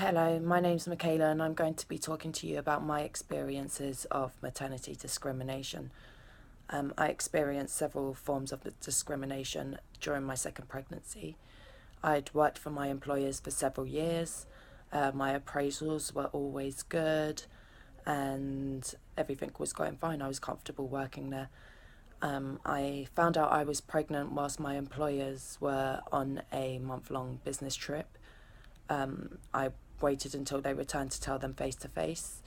Hello, my name's Michaela and I'm going to be talking to you about my experiences of maternity discrimination. I experienced several forms of discrimination during my second pregnancy. I'd worked for my employers for several years. My appraisals were always good and everything was going fine. I was comfortable working there. I found out I was pregnant whilst my employers were on a month-long business trip. I waited until they returned to tell them face to face.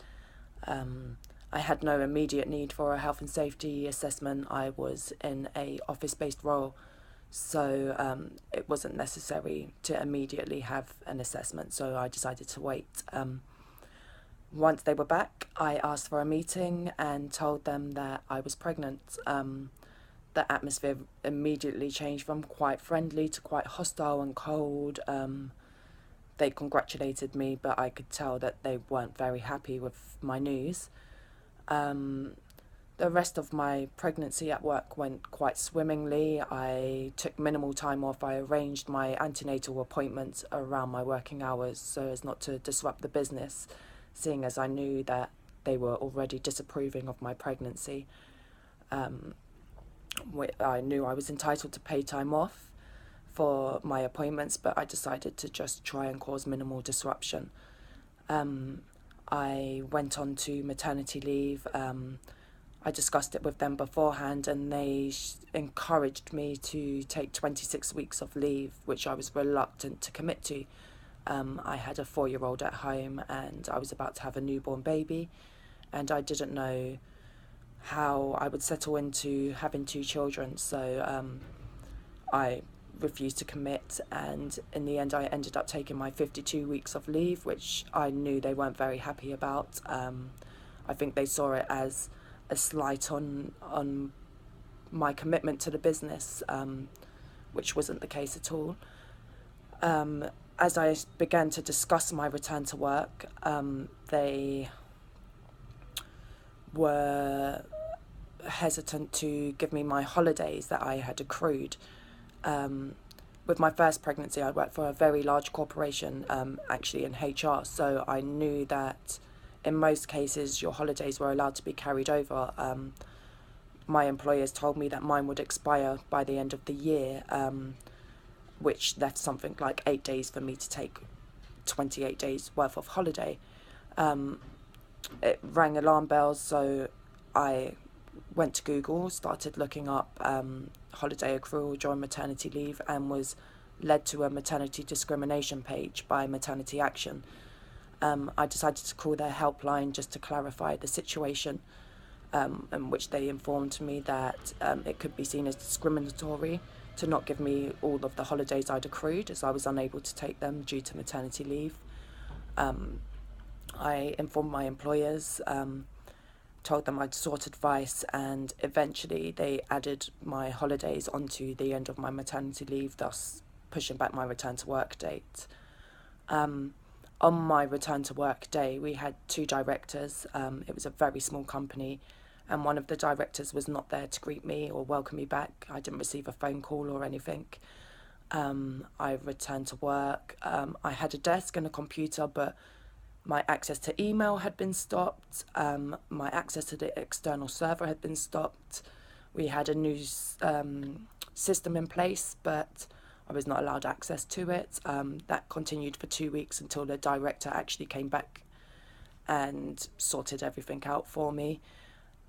I had no immediate need for a health and safety assessment. I was in a office-based role, so it wasn't necessary to immediately have an assessment, so I decided to wait. Once they were back, I asked for a meeting and told them that I was pregnant. The atmosphere immediately changed from quite friendly to quite hostile and cold. They congratulated me, but I could tell that they weren't very happy with my news. The rest of my pregnancy at work went quite swimmingly. I took minimal time off. I arranged my antenatal appointments around my working hours so as not to disrupt the business, seeing as I knew that they were already disapproving of my pregnancy. I knew I was entitled to pay time off for my appointments, but I decided to just try and cause minimal disruption. I went on to maternity leave. I discussed it with them beforehand and they encouraged me to take 26 weeks of leave, which I was reluctant to commit to. I had a 4-year-old at home and I was about to have a newborn baby, and I didn't know how I would settle into having 2 children, so I refused to commit, and in the end I ended up taking my 52 weeks of leave, which I knew they weren't very happy about. I think they saw it as a slight on my commitment to the business, which wasn't the case at all. As I began to discuss my return to work, they were hesitant to give me my holidays that I had accrued. With my first pregnancy, I worked for a very large corporation, actually in HR, so I knew that in most cases your holidays were allowed to be carried over. My employers told me that mine would expire by the end of the year, which left something like 8 days for me to take 28 days worth of holiday. It rang alarm bells, so I went to Google, started looking up holiday accrual during maternity leave, and was led to a maternity discrimination page by Maternity Action. I decided to call their helpline just to clarify the situation, in which they informed me that it could be seen as discriminatory to not give me all of the holidays I'd accrued, as I was unable to take them due to maternity leave. I informed my employers, told them I'd sought advice, and eventually they added my holidays onto the end of my maternity leave, thus pushing back my return to work date. On my return to work day, we had 2 directors. It was a very small company, and one of the directors was not there to greet me or welcome me back. I didn't receive a phone call or anything. I returned to work. I had a desk and a computer, but my access to email had been stopped. My access to the external server had been stopped. We had a new system in place, but I was not allowed access to it. That continued for 2 weeks until the director actually came back and sorted everything out for me.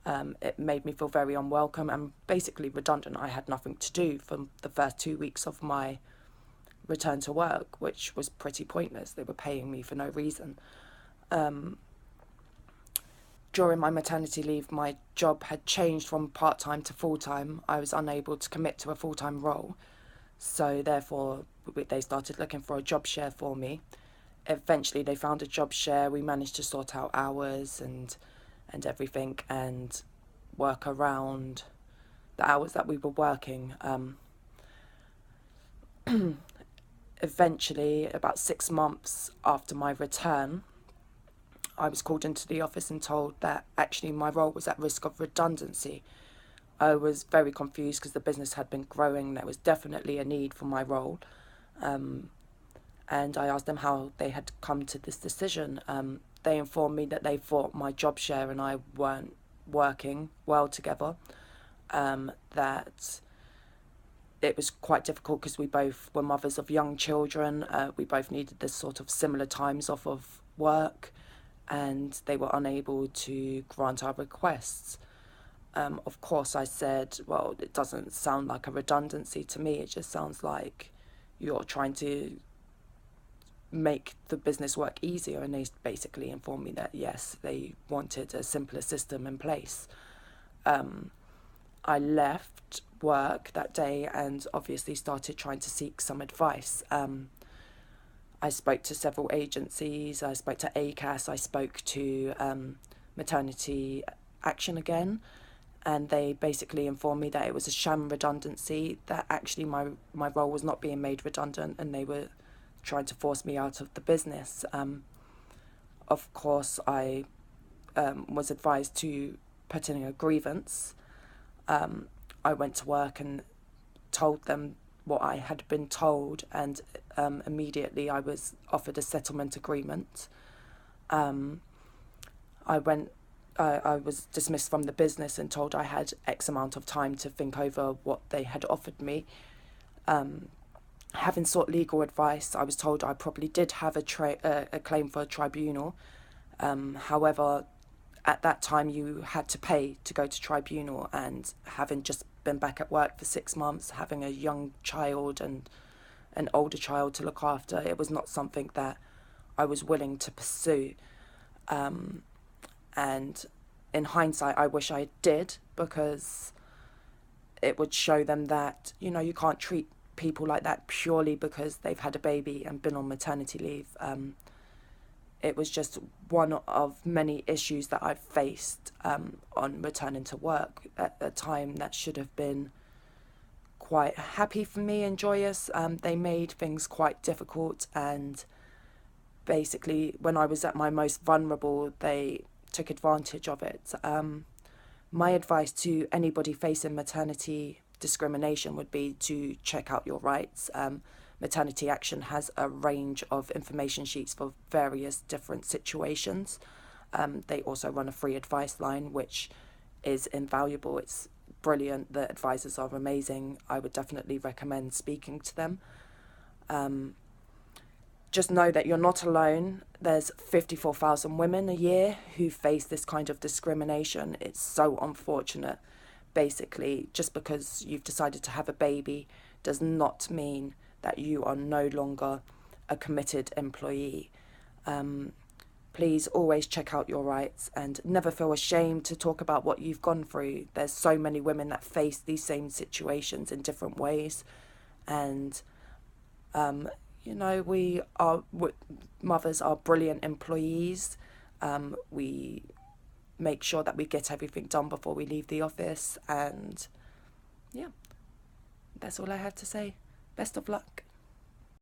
It made me feel very unwelcome and basically redundant. I had nothing to do for the first 2 weeks of my return to work, which was pretty pointless. They were paying me for no reason. During my maternity leave, my job had changed from part-time to full-time. I was unable to commit to a full-time role, so therefore they started looking for a job share for me. Eventually they found a job share. We managed to sort out hours and everything and work around the hours that we were working. Eventually, about 6 months after my return, I was called into the office and told that actually my role was at risk of redundancy. I was very confused because the business had been growing. There was definitely a need for my role. and I asked them how they had come to this decision. They informed me that they thought my job share and I weren't working well together, that it was quite difficult because we both were mothers of young children. We both needed this sort of similar times off of work, and they were unable to grant our requests. Of course, I said, well, it doesn't sound like a redundancy to me. It just sounds like you're trying to make the business work easier. And they basically informed me that, yes, they wanted a simpler system in place. I left work that day and obviously started trying to seek some advice. I spoke to several agencies. I spoke to ACAS. I spoke to Maternity Action again. And they basically informed me that it was a sham redundancy, that actually my role was not being made redundant and they were trying to force me out of the business. Of course, I was advised to put in a grievance. I went to work and told them what I had been told, and immediately I was offered a settlement agreement. I was dismissed from the business and told I had X amount of time to think over what they had offered me. Having sought legal advice, I was told I probably did have a claim for a tribunal. However, at that time you had to pay to go to tribunal, and having just been back at work for 6 months, having a young child and an older child to look after, it was not something that I was willing to pursue. And in hindsight, I wish I did, because it would show them that, you can't treat people like that purely because they've had a baby and been on maternity leave. It was just one of many issues that I've faced on returning to work at a time that should have been quite happy for me and joyous. They made things quite difficult, and basically when I was at my most vulnerable, they took advantage of it. My advice to anybody facing maternity discrimination would be to check out your rights. Maternity Action has a range of information sheets for various different situations. They also run a free advice line, which is invaluable. It's brilliant. The advisors are amazing. I would definitely recommend speaking to them. Just know that you're not alone. There's 54,000 women a year who face this kind of discrimination. It's so unfortunate. Basically, just because you've decided to have a baby does not mean that you are no longer a committed employee. Please always check out your rights and never feel ashamed to talk about what you've gone through. There's so many women that face these same situations in different ways. And mothers are brilliant employees. We make sure that we get everything done before we leave the office, and yeah, that's all I have to say. Best of luck.